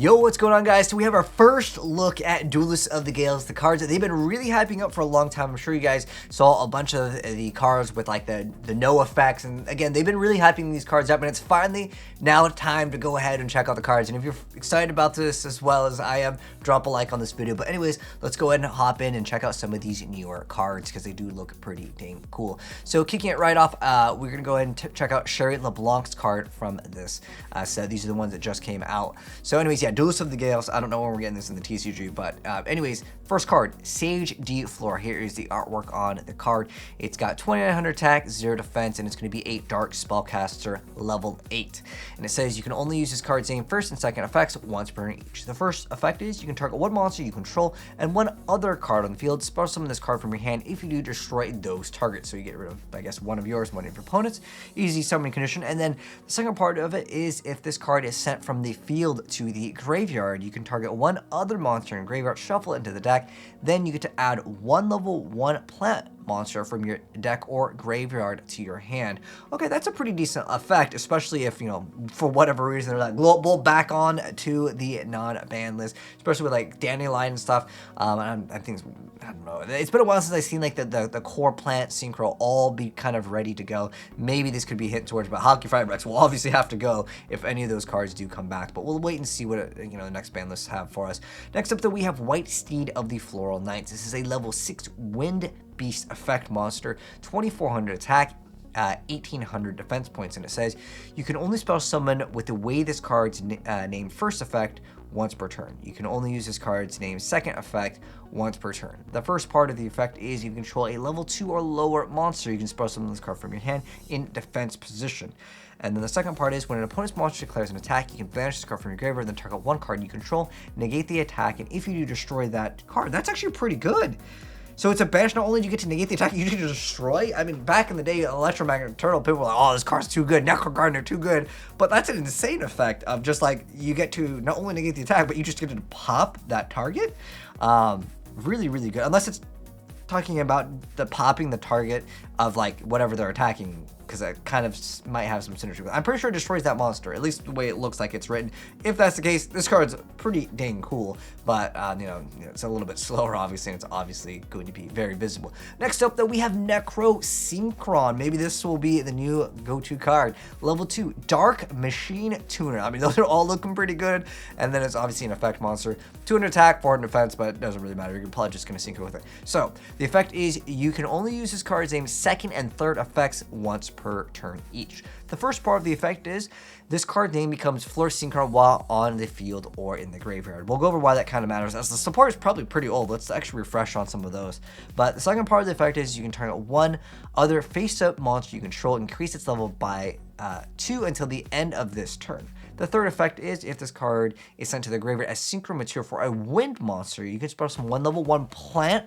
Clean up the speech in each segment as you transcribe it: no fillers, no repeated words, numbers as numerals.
Yo, what's going on, guys? So we have our first look at Duelists of the Gales, the cards that they've been really hyping up for a long time. I'm sure you guys saw a bunch of the cards with like the no effects, and again, they've been really hyping these cards up, and it's finally now time to go ahead and check out the cards. And if you're excited about this as well as I am, drop a like on this video. But anyways, let's go ahead and hop in and check out some of these newer cards because they do look pretty dang cool. So kicking it right off, we're gonna go ahead and check out Sherry LeBlanc's card from this set. These are the ones that just came out. So anyways, yeah, Duelists of the Gales. I don't know when we're getting this in the TCG, but anyways, first card, Sage D Flora. Here is the artwork on the card. It's got 2900 attack, 0 defense, and it's going to be 8 Dark Spellcaster, level 8. And it says you can only use this card's name first and second effects once per turn each. The first effect is you can target one monster you control and one other card on the field. Spell summon this card from your hand. If you do, destroy those targets. So you get rid of, I guess, one of yours, one of your opponents. Easy summoning condition. And then the second part of it is if this card is sent from the field to the graveyard, you can target one other monster in graveyard, shuffle it into the deck, then you get to add one level 1 plant monster from your deck or graveyard to your hand. Okay, that's a pretty decent effect, especially if, you know, for whatever reason, they're like global back on to the non-ban list, especially with like Dandelion and stuff. I think, I don't know, it's been a while since I've seen like the core plant synchro all be kind of ready to go. Maybe this could be hit towards, but Hockey Firebricks will obviously have to go if any of those cards do come back, but we'll wait and see what the next ban lists have for us. Next up, though, we have White Steed of the Floral Knights. This is a level 6 Wind Beast effect monster, 2400 attack, 1800 defense points, and it says you can only spell summon with the way this card's name first effect once per turn. You can only use this card's name second effect once per turn. The first part of the effect is you control a level 2 or lower monster. You can spell summon this card from your hand in defense position. And then the second part is when an opponent's monster declares an attack, you can banish this card from your graveyard, then target one card you control, negate the attack, and if you do, destroy that card. That's actually pretty good. So it's a banish. Not only do you get to negate the attack, you get to destroy. I mean, back in the day, Electromagnetic Turtle, people were like, oh, this card's too good. Necro Gardener, too good. But that's an insane effect of just like, you get to not only negate the attack, but you just get to pop that target. Really, really good. Unless it's talking about the popping the target of like whatever they're attacking, because it kind of might have some synergy. I'm pretty sure it destroys that monster, at least the way it looks like it's written. If that's the case, this card's pretty dang cool, but it's a little bit slower, obviously, and it's obviously going to be very visible. Next up, though, we have Necro Synchron. Maybe this will be the new go-to card. Level 2, Dark Machine Tuner. I mean, those are all looking pretty good, and then it's obviously an effect monster. 200 attack, 400 defense, but it doesn't really matter. You're probably just going to synchro with it. So, the effect is you can only use this card's name second and third effects once per turn each. The first part of the effect is this card name becomes Floor Synchron while on the field or in the graveyard. We'll go over why that kind of matters, as the support is probably pretty old. Let's actually refresh on some of those. But the second part of the effect is you can target one other face-up monster you control, increase its level by 2 until the end of this turn. The third effect is if this card is sent to the graveyard as synchro material for a wind monster, you can spell some one level 1 plant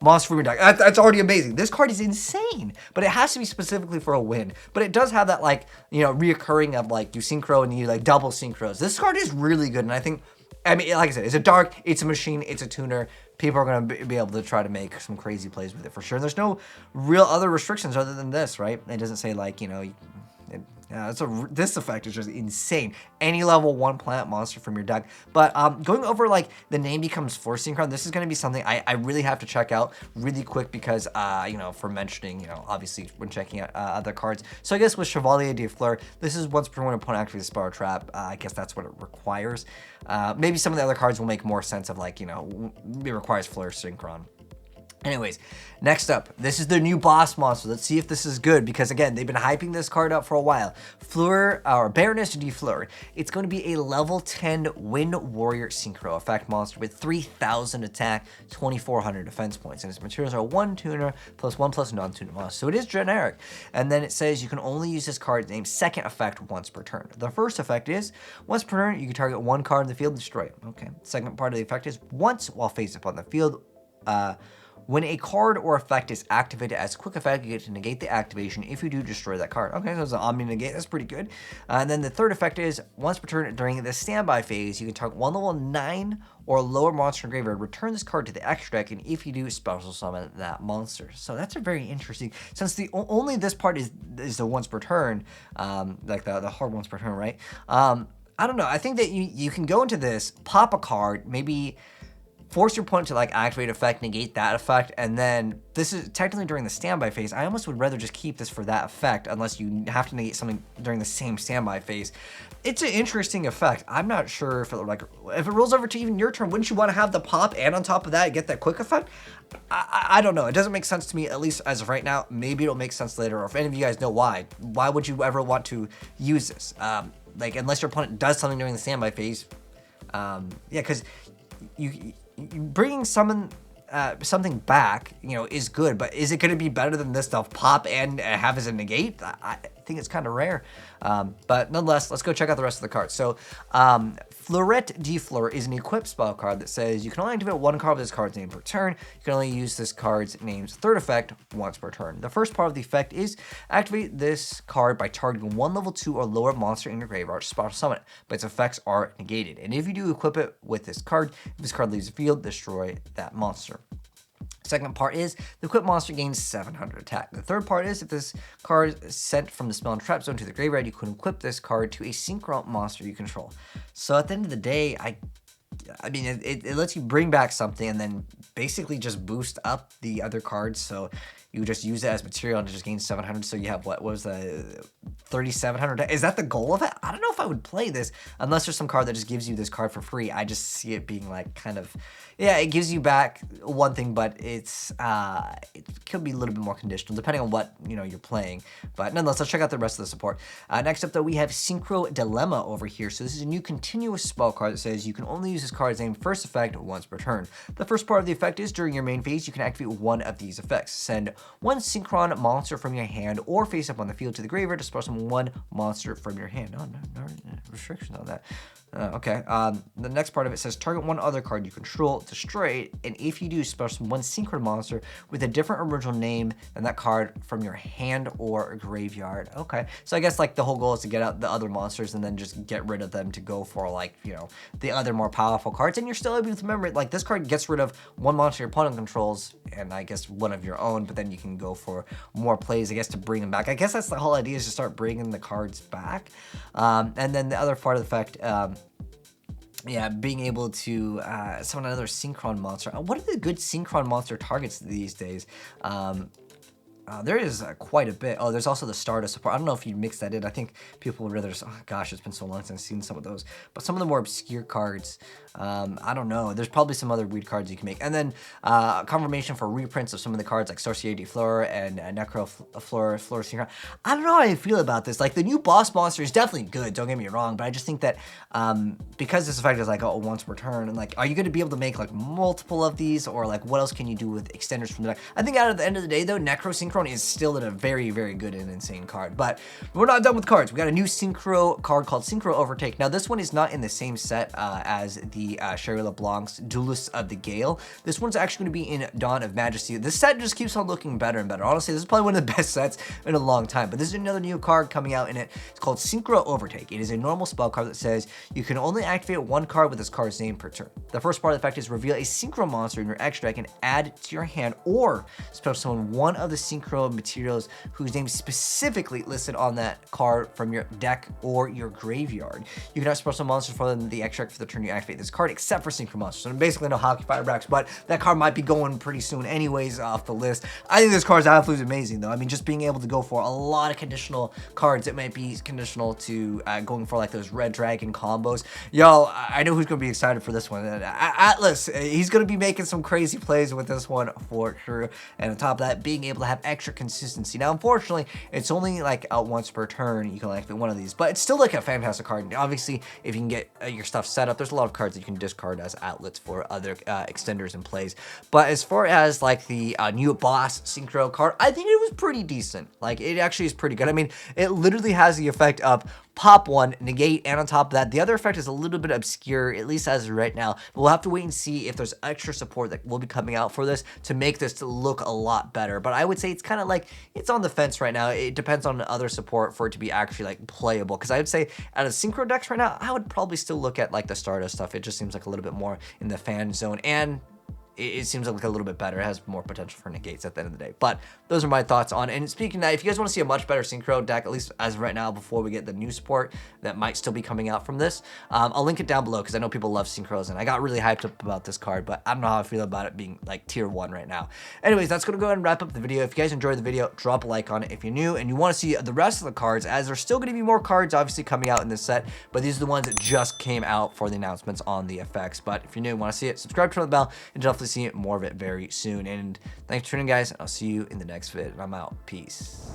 monster from your deck. That's already amazing. This card is insane, but it has to be specifically for a win. But it does have that, like, reoccurring of like you synchro and you like double synchros. This card is really good, and I mean, like I said, it's a dark, it's a machine, it's a tuner. People are going to be able to try to make some crazy plays with it for sure. There's no real other restrictions other than this, right? It doesn't say like, this effect is just insane. Any level 1 plant monster from your deck. But going over like the name becomes Floor Synchron, this is going to be something I really have to check out really quick because, for mentioning, obviously when checking out other cards. So I guess with Chevalier de Fleur, this is once per turn when opponent activates a spell or trap. I guess that's what it requires. Maybe some of the other cards will make more sense of like, it requires Floor Synchron. Anyways, next up, this is the new boss monster. Let's see if this is good because, again, they've been hyping this card up for a while. Fleur, or Baroness de Fleur. It's going to be a level 10 Wind Warrior Synchro effect monster with 3000 attack, 2400 defense points. And its materials are 1 tuner plus 1 plus non-tuner monster. So it is generic. And then it says you can only use this card's name second effect once per turn. The first effect is once per turn, you can target one card in the field and destroy it. Okay. Second part of the effect is once while face up on the field, when a card or effect is activated as a quick effect, you get to negate the activation. If you do, destroy that card. Okay, so it's an Omni Negate. That's pretty good. And then the third effect is, once per turn during the standby phase, you can target one level 9 or lower monster in graveyard. Return this card to the extra deck, and if you do, special summon that monster. So that's a very interesting, since the only this part is the once per turn, like the hard once per turn, right? I don't know. I think that you can go into this, pop a card, maybe force your opponent to like activate effect, negate that effect, and then this is technically during the standby phase. I almost would rather just keep this for that effect unless you have to negate something during the same standby phase. It's an interesting effect. I'm not sure if if it rolls over to even your turn, wouldn't you want to have the pop and on top of that get that quick effect? I don't know. It doesn't make sense to me, at least as of right now. Maybe it'll make sense later, or if any of you guys know why would you ever want to use this? Like unless your opponent does something during the standby phase. Yeah, because you bringing something back, is good, but is it going to be better than this stuff? Pop and have as a negate? I think it's kind of rare. But nonetheless, let's go check out the rest of the cards. So, Fleurette de Fleur is an equipped spell card that says you can only activate one card with this card's name per turn. You can only use this card's name's third effect once per turn. The first part of the effect is activate this card by targeting one level 2 or lower monster in your graveyard to special summon it, but its effects are negated. And if you do equip it with this card, if this card leaves the field, destroy that monster. Second part is the equipped monster gains 700 attack. The third part is if this card is sent from the spell and trap zone to the graveyard, you can equip this card to a synchro monster you control. So at the end of the day, I mean, it lets you bring back something and then basically just boost up the other cards. So you just use it as material and it just gains 700. So you have what was the 3,700? Is that the goal of it? I don't know if I would play this unless there's some card that just gives you this card for free. I just see it being like kind of, yeah, it gives you back one thing, but it could be a little bit more conditional depending on what you're playing. But nonetheless, let's check out the rest of the support. Next up though, we have Synchro Dilemma over here. So this is a new continuous spell card that says you can only use this card's name first effect once per turn. The first part of the effect is during your main phase, you can activate one of these effects. Send one Synchron monster from your hand or face up on the field to the graveyard to special summon one monster from your hand. Oh, no restrictions on that. Okay. The next part of it says target one other card you control, destroy it, and if you do, special summon one Synchron monster with a different original name than that card from your hand or graveyard. Okay. So I guess like the whole goal is to get out the other monsters and then just get rid of them to go for like, the other more powerful cards. And you're still able to remember it. Like this card gets rid of one monster your opponent controls and I guess one of your own, but then you can go for more plays, I guess, to bring them back. I guess that's the whole idea, is to start bringing the cards back. And then the other part of the effect, yeah, being able to summon another Synchron monster. What are the good Synchron monster targets these days? There is quite a bit. Oh, there's also the Stardust support. I don't know if you mix that in. I think people would rather, oh gosh, it's been so long since I've seen some of those. But some of the more obscure cards, I don't know. There's probably some other weird cards you can make. And then confirmation for reprints of some of the cards like Sorcier de Fleur and Necro Fleur Synchron. I don't know how I feel about this. Like the new boss monster is definitely good, don't get me wrong. But I just think that because this effect is like, oh, once per turn, and like, are you going to be able to make like multiple of these? Or like, what else can you do with extenders from the deck? I think at the end of the day, though, Necro Synchron is still a very, very good and insane card. But we're not done with cards. We got a new Synchro card called Synchro Overtake. Now, this one is not in the same set as the Cherie LeBlanc's Duelist of the Gale. This one's actually going to be in Dawn of Majesty. This set just keeps on looking better and better. Honestly, this is probably one of the best sets in a long time. But this is another new card coming out in it. It's called Synchro Overtake. It is a normal spell card that says you can only activate one card with this card's name per turn. The first part of the effect is reveal a Synchro monster in your extra deck and add to your hand or special summon one of the Synchro materials whose name is specifically listed on that card from your deck or your graveyard. You can have special monsters from the extra deck for the turn you activate this card, except for Synchro monsters. So basically no Hockey Firebracks, but that card might be going pretty soon anyways off the list. I think this card is absolutely amazing though. I mean, just being able to go for a lot of conditional cards. It might be conditional to going for like those Red Dragon combos. Yo, I know who's going to be excited for this one. Atlas, he's going to be making some crazy plays with this one for sure. And on top of that, being able to have extra consistency. Now, unfortunately, it's only like out once per turn. You can like one of these, but it's still like a fantastic card. And obviously, if you can get your stuff set up, there's a lot of cards that you can discard as outlets for other extenders and plays. But as far as like the new boss Synchro card, I think it was pretty decent. Like it actually is pretty good. I mean, it literally has the effect of pop one, negate, and on top of that, the other effect is a little bit obscure, at least as of right now. But we'll have to wait and see if there's extra support that will be coming out for this to make this look a lot better. But I would say it's kind of like, it's on the fence right now. It depends on other support for it to be actually like playable. Because I would say out of Synchro decks right now, I would probably still look at like the Stardust stuff. It just seems like a little bit more in the fan zone. And it seems like a little bit better. It has more potential for negates at the end of the day. But those are my thoughts on it. And speaking of that, if you guys want to see a much better Synchro deck, at least as of right now, before we get the new support that might still be coming out from this, I'll link it down below because I know people love Synchros, and I got really hyped up about this card, but I don't know how I feel about it being like tier 1 right now. Anyways, that's going to go ahead and wrap up the video. If you guys enjoyed the video, drop a like on it if you're new and you want to see the rest of the cards, as there's still going to be more cards obviously coming out in this set, but these are the ones that just came out for the announcements on the effects. But if you're new and want to see it, subscribe, turn on the bell, and definitely see more of it very soon. And thanks for tuning in, guys. I'll see you in the next vid. I'm out. Peace.